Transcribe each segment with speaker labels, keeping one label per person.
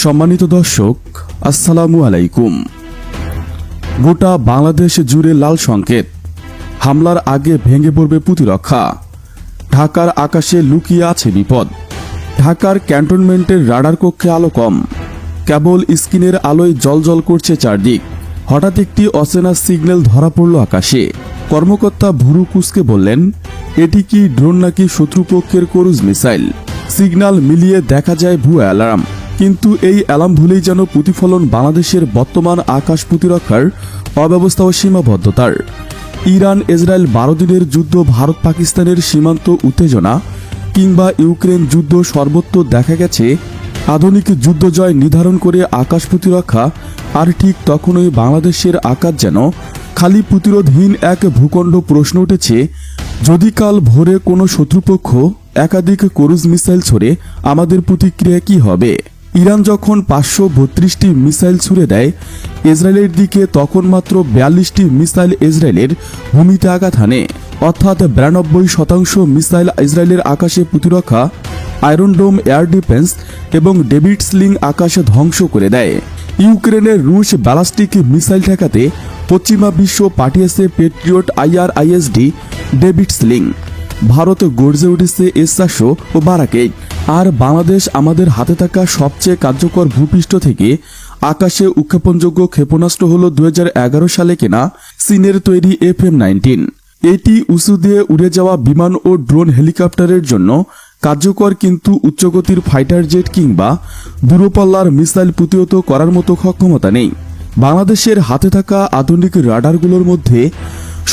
Speaker 1: সম্মানিত দর্শক, আসসালামু আলাইকুম। গোটা বাংলাদেশ জুড়ে লাল সংকেত, হামলার আগে ভেঙে পড়বে প্রতিরক্ষা। ঢাকার আকাশে লুকিয়ে আছে বিপদ। ঢাকার ক্যান্টনমেন্টের রাডার কক্ষে আলো কম, কেবল স্ক্রিনের আলোয় জ্বলজ্বল করছে চারদিক। হঠাৎ একটি অচেনা সিগন্যাল ধরা পড়ল আকাশে। কর্মকর্তা ভুরু কুঁচকে বললেন, এটি কি ড্রোন নাকি শত্রুপক্ষের ক্রুজ মিসাইল। সিগন্যাল মিলিয়ে দেখা যায় ভুয়া অ্যালার্ম, কিন্তু এই অ্যালার্ম ভুলেই যেন প্রতিফলন বাংলাদেশের বর্তমান আকাশ প্রতিরক্ষার অব্যবস্থা ও সীমাবদ্ধতার। ইরান ইসরায়েল 12 দিনের যুদ্ধ, ভারত পাকিস্তানের সীমান্ত উত্তেজনা কিংবা ইউক্রেন যুদ্ধ, সর্বত্র দেখা গেছে আধুনিক যুদ্ধ জয় নির্ধারণ করে আকাশ প্রতিরক্ষা। আর ঠিক তখনই বাংলাদেশের আকাশ যেন খালি প্রতিরোধহীন এক ভূখণ্ড। প্রশ্ন উঠেছে, যদি কাল ভোরে কোনো শত্রুপক্ষ একাধিক ক্রুজ মিসাইল ছড়ে, আমাদের প্রতিক্রিয়া কি হবে? ইরান যখন 532টি মিসাইল ছুড়ে দেয় ইসরায়েলের দিকে, তখন মাত্র 42টি মিসাইল ইসরায়েলের ভূমিতে আঘাত হানে, অর্থাৎ 92% মিসাইল ইসরায়েলের আকাশে প্রতিরক্ষা, আয়রন ডোম এয়ার ডিফেন্স এবং ডেভিড স্লিং আকাশে ধ্বংস করে দেয়। ইউক্রেনের রুশ ব্যালাস্টিক মিসাইল ঠেকাতে পশ্চিমা বিশ্ব পাঠিয়েছে patriot IRISD David sling. Bharat গর্জে উঠেছে S-400 ও বারাকে। আর বাংলাদেশ আমাদের হাতে থাকা সবচেয়ে কার্যকর ভূপৃষ্ঠ থেকে আকাশে উৎক্ষেপণযোগ্য ক্ষেপণাস্ত্র হল 2011 সালে কেনা চীনের তৈরি FM-19। এটি উঁচু দিয়ে উড়ে যাওয়া বিমান ও ড্রোন হেলিকপ্টারের জন্য কার্যকর, কিন্তু উচ্চগতির ফাইটার জেট কিংবা দূরপাল্লার মিসাইল প্রতিহত করার মতো সক্ষমতা নেই। বাংলাদেশের হাতে থাকা আধুনিক রাডারগুলোর মধ্যে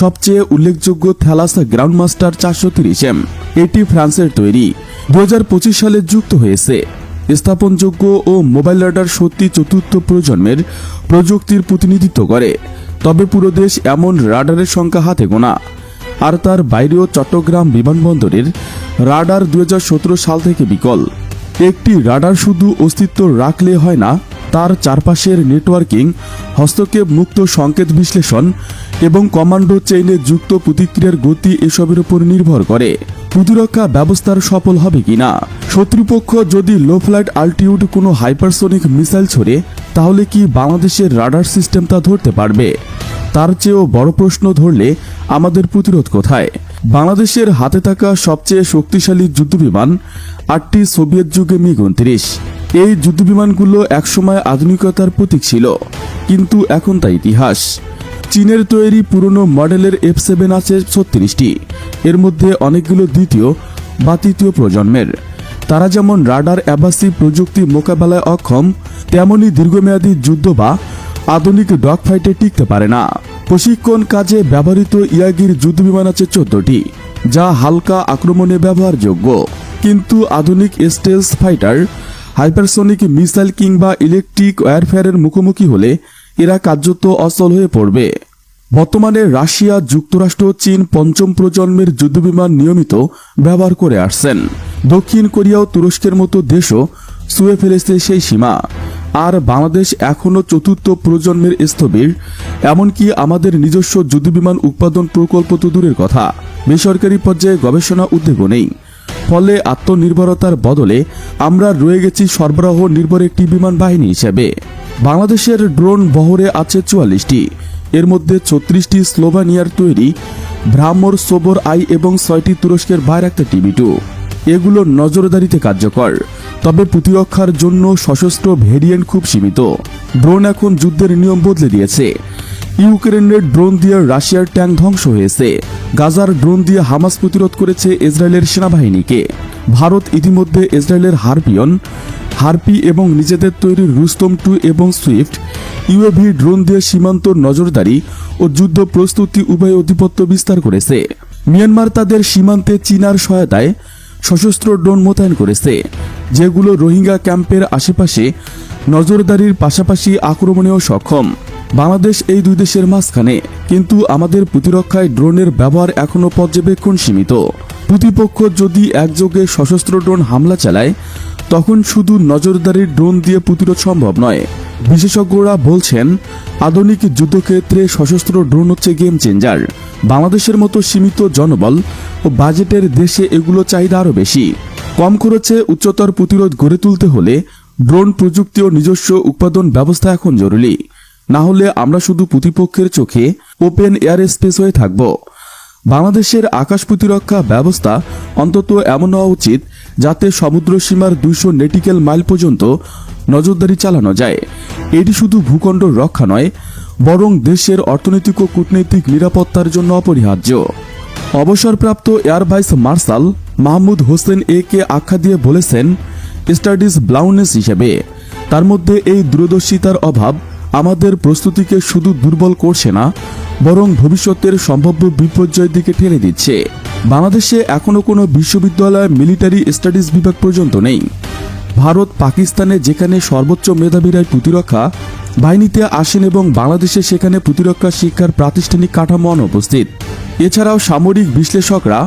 Speaker 1: সবচেয়ে উল্লেখযোগ্য থ্যালাস গ্রাউন্ডমাস্টার 430M। এটি ফ্রান্সের তৈরি, 2025 সালে যুক্ত হয়েছে। স্থাপনযোগ্য ও মোবাইল রাডার সত্যি চতুর্থ প্রজন্মের প্রযুক্তির প্রতিনিধিত্ব করে, তবে পুরো দেশ এমন রাডারের সংখ্যা হাতে গোনা। আর তার বাইরেও চট্টগ্রাম বিমানবন্দরের রাডার 2017 সাল থেকে বিকল। একটি রাডার শুধু অস্তিত্ব রাখলে হয় না, তার চারপাশের নেটওয়ার্কিং, হস্তক্ষেপ মুক্ত সংকেত বিশ্লেষণ এবং কমান্ডো চেইনে যুক্ত প্রতিক্রিয়ার গতি এসবের উপর নির্ভর করে প্রতিরক্ষা ব্যবস্থার সফল হবে কিনা। শত্রুপক্ষ যদি লো ফ্লাইট আল্টিটিউড কোনো হাইপারসোনিক মিসাইল ছড়ে, তাহলে কি বাংলাদেশের রাডার সিস্টেম তা ধরতে পারবে? তার চেয়েও বড় প্রশ্ন, ধরলে আমাদের প্রতিরোধ কোথায়? বাংলাদেশের হাতে থাকা সবচেয়ে শক্তিশালী যুদ্ধবিমান 8টি সোভিয়েত যুগে MiG-29। এই যুদ্ধবিমানগুলো একসময় আধুনিকতার প্রতীক ছিল, কিন্তু এখন তা ইতিহাস। চীনের তৈরি পুরনো মডেলের F-7 আছে 36টি, এর মধ্যে অনেকগুলো দ্বিতীয় বা তৃতীয় প্রজন্মের। তারা যেমন রাডার অ্যাভাসিভ প্রযুক্তি মোকাবেলায় অক্ষম, তেমনি দীর্ঘমেয়াদী যুদ্ধ বা আধুনিক ডগ ফাইটে টিকতে পারে না। প্রশিক্ষণ কাজে ব্যবহৃত ইয়াগির যুদ্ধবিমান আছে 14টি, যা হালকা আক্রমণে ব্যবহারযোগ্য, কিন্তু আধুনিক স্টেলস ফাইটার, হাইপারসোনিক মিসাইল কিংবা ইলেকট্রিক ওয়ারফেয়ারের মুখোমুখি হলে এরা কার্যত অচল হয়ে পড়বে। বর্তমানে রাশিয়া, যুক্তরাষ্ট্র, চীন পঞ্চম প্রজন্মের যুদ্ধবিমান নিয়মিত ব্যবহার করে আসছেন। দক্ষিণ কোরিয়া ও তুরস্কের মতো দেশও ছুঁয়ে ফেলেছে সেই সীমা। আর বাংলাদেশ এখনও চতুর্থ প্রজন্মের স্থবির। এমনকি আমাদের নিজস্ব যুদ্ধবিমান উৎপাদন প্রকল্প তো দূরের কথা, বেসরকারি পর্যায়ে গবেষণা উদ্যোগও নেই। ফলে আত্মনির্ভরতার বদলে আমরা রয়ে গেছি সরবরাহ নির্ভর একটি বিমান বাহিনী হিসেবে। বাংলাদেশের ড্রোন বহরে আছে 44টি, এর মধ্যে 36টি স্লোভানিয়ার তৈরি ভ্রামর সোবর আই এবং 6টি তুরস্কের বাইরাক্তার TB2। এগুলো নজরদারিতে কার্যকর, তবে প্রতিরক্ষার জন্য সশস্ত্র ভেরিয়েন্ট খুব সীমিত। ড্রোন এখন যুদ্ধের নিয়ম বদলে দিয়েছে। ইউক্রেনের ড্রোন দিয়ে রাশিয়ার ট্যাঙ্ক ধ্বংস হয়েছে। গাজার ড্রোন দিয়ে হামাস প্রতিরোধ করেছে ইসরায়েলের সেনাবাহিনীকে। ভারত ইতিমধ্যে ইসরায়েলের হারপি এবং নিজেদের তৈরি রুস্তম 2 এবং সুইফট UAV ড্রোন দিয়ে সীমান্ত নজরদারি ও যুদ্ধ প্রস্তুতি উভয় আধিপত্য বিস্তার করেছে। মিয়ানমার তাদের সীমান্তে চীনার সহায়তায় সশস্ত্র ড্রোন মোতায়েন করেছে, যেগুলো রোহিঙ্গা ক্যাম্পের আশেপাশে নজরদারির পাশাপাশি আক্রমণেও সক্ষম। বাংলাদেশ এই দুই দেশের মাঝখানে, কিন্তু আমাদের প্রতিরক্ষায় ড্রোনের ব্যবহার এখনও পর্যবেক্ষণ সীমিত। প্রতিপক্ষ যদি একযোগে সশস্ত্র ড্রোন হামলা চালায়, তখন শুধু নজরদারির ড্রোন দিয়ে প্রতিরোধ সম্ভব নয়। বিশেষজ্ঞরা বলছেন, আধুনিক যুদ্ধক্ষেত্রে সশস্ত্র ড্রোন হচ্ছে গেম চেঞ্জার। বাংলাদেশের মতো সীমিত জনবল ও বাজেটের দেশে এগুলো চাহিদা আরও বেশি। কম খরচে উচ্চতর প্রতিরোধ গড়ে তুলতে হলে ড্রোন প্রযুক্তি ও নিজস্ব উৎপাদন ব্যবস্থা এখন জরুরি, না হলে আমরা শুধু প্রতিপক্ষের চোখে ওপেন এয়ার স্পেস হয়ে থাকব। বাংলাদেশের আকাশ প্রতিরক্ষা ব্যবস্থা অন্তত এমন হওয়া উচিত যাতে সমুদ্র সীমার 200 নটিক্যাল মাইল পর্যন্ত নজরদারি চালানো যায়। এটি শুধু ভূখণ্ড রক্ষা নয়, বরং দেশের অর্থনৈতিক ও কূটনৈতিক নিরাপত্তার জন্য অপরিহার্য। অবসরপ্রাপ্ত air vice marshal Mahmud Hossain কে আখ্যা দিয়ে বলেছেন, স্টাডিজ ব্লাউনেস হিসেবে তার মধ্যে এই দূরদর্শিতার অভাব আমাদের প্রস্তুতিকে শুধু দুর্বল করছে না, বরং ভবিষ্যতের সম্ভাব্য বিপর্যয়ের দিকে ঠেলে দিচ্ছে। বাংলাদেশে এখনো কোনো বিশ্ববিদ্যালয় মিলিটারি স্টাডিজ বিভাগ পর্যন্ত নেই। ভারত পাকিস্তানে যেখানে সর্বোচ্চ মেধাবীরাই প্রতিরক্ষা বাহিনীতে আসেন এবং বাংলাদেশে সেখানে প্রতিরক্ষা শিক্ষার প্রাতিষ্ঠানিক কাঠামো অনুপস্থিত। এছাড়াও সামরিক বিশ্লেষকরা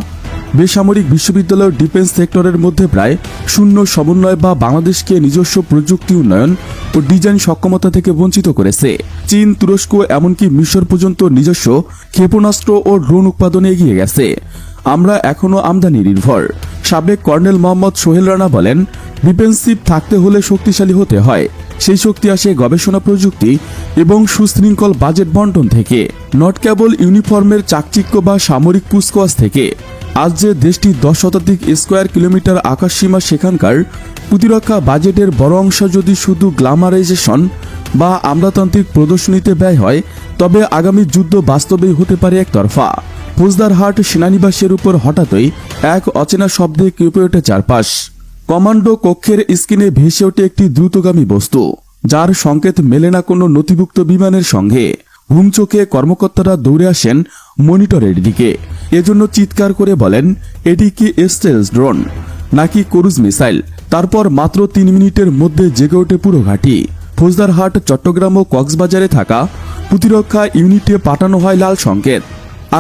Speaker 1: বেসামরিক বিশ্ববিদ্যালয় ডিফেন্স সেক্টরের মধ্যে প্রায় শূন্য সমন্বয় বা বাংলাদেশকে নিজস্ব প্রযুক্তি উন্নয়ন ও ডিজাইন সক্ষমতা থেকে বঞ্চিত করেছে। চীন, তুরস্ক এমনকি মিশর পর্যন্ত নিজস্ব ক্ষেপণাস্ত্র ও ড্রোন উৎপাদনে এগিয়ে গেছে। আমরা এখনো আমদানি নির্ভর। সাবেক কর্নেল মোহাম্মদ সোহেল রানা বলেন, ডিফেন্সিভ থাকতে হলে শক্তিশালী হতে হয়। সেই শক্তি আসে গবেষণা প্রযুক্তি এবং সুশৃঙ্খল বাজেট বন্টন থেকে, নট কেবল ইউনিফর্মের চাকচিক্য বা সামরিক কুচকাওয়াজ থেকে। আজ যে দেশটি 10 শতাধিক স্কয়ার কিলোমিটার আকাশসীমা, সেখানকার প্রতিরক্ষা বাজেটের বড় অংশ যদি শুধু গ্ল্যামারাইজেশন বা আমলাতান্ত্রিক প্রদর্শনীতে ব্যয় হয়, তবে আগামী যুদ্ধ বাস্তবেই হতে পারে একতরফা। ফৌজদারহাট সেনানিবাসের উপর হঠাৎই এক অচেনা শব্দে কেঁপে ওঠে চারপাশ। কমান্ডো কক্ষের স্ক্রিনে ভেসে ওঠে একটি দ্রুতগামী বস্তু, যার সংকেত মেলে না কোনো নথিভুক্ত বিমানের সঙ্গে। ঘুম চোখে কর্মকর্তারা দৌড়ে আসেন মনিটরের দিকে। এজন্য চিৎকার করে বলেন, এটি কি স্টেলথ ড্রোন নাকি ক্রুজ মিসাইল? তারপর মাত্র 3 মিনিটের মধ্যে জেগে ওঠে পুরো ঘাঁটি। ফৌজদারহাট, চট্টগ্রাম ও কক্সবাজারে থাকা প্রতিরক্ষা ইউনিটে পাঠানো হয় লাল সংকেত।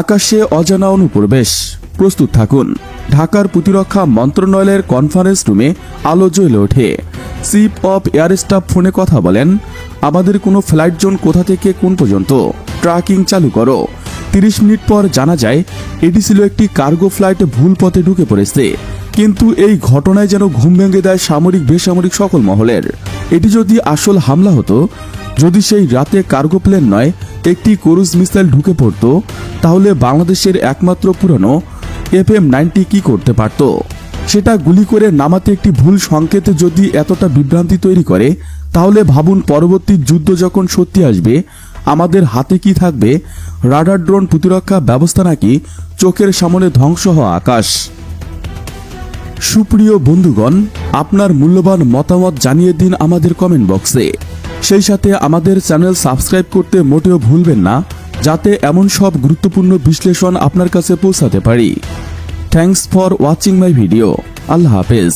Speaker 1: আকাশে অজানা অনুপ্রবেশ, প্রস্তুত থাকুন। ঢাকার প্রতিরক্ষা মন্ত্রণালয়ের কনফারেন্স রুমে আলো জ্বলে ওঠে। চিফ অব এয়ার স্টাফ ফোনে কথা বলেন, আমাদের কোনো ফ্লাইট জোন কোথা থেকে কোন পর্যন্ত, ট্র্যাকিং চালু করো। 30 মিনিট পর জানা যায় এটি ছিল একটি কার্গো ফ্লাইট ভুল পথে ঢুকে পড়েছে। কিন্তু এই ঘটনায় যেন ঘুম ভেঙে দেয় সামরিক বেসামরিক সকল মহলের। এটি যদি আসল হামলা হতো, যদি সেই রাতে কার্গো প্লেন নয় একটি ক্রুজ মিসাইল ঢুকে পড়তো, তাহলে বাংলাদেশের একমাত্র পুরনো FM-90 কি করতে পারত? সেটা গুলি করে নামাতে একটি ভুল সংকেত যদি এতটা বিভ্রান্তি তৈরি করে, তাহলে ভাবুন পরবর্তী যুদ্ধ যখন সত্যি আসবে, আমাদের হাতে কি থাকবে? রাডার ড্রোন প্রতিরক্ষা ব্যবস্থা নাকি চোখের সামনে ধ্বংস হওয়া আকাশ? সুপ্রিয় বন্ধুগণ, আপনার মূল্যবান মতামত জানিয়ে দিন আমাদের কমেন্ট বক্সে। সেই সাথে আমাদের চ্যানেল সাবস্ক্রাইব করতে মোটেও ভুলবেন না, যাতে এমন সব গুরুত্বপূর্ণ বিশ্লেষণ আপনার কাছে পৌঁছাতে পারি। Thanks for watching my video. আল্লাহ হাফেজ।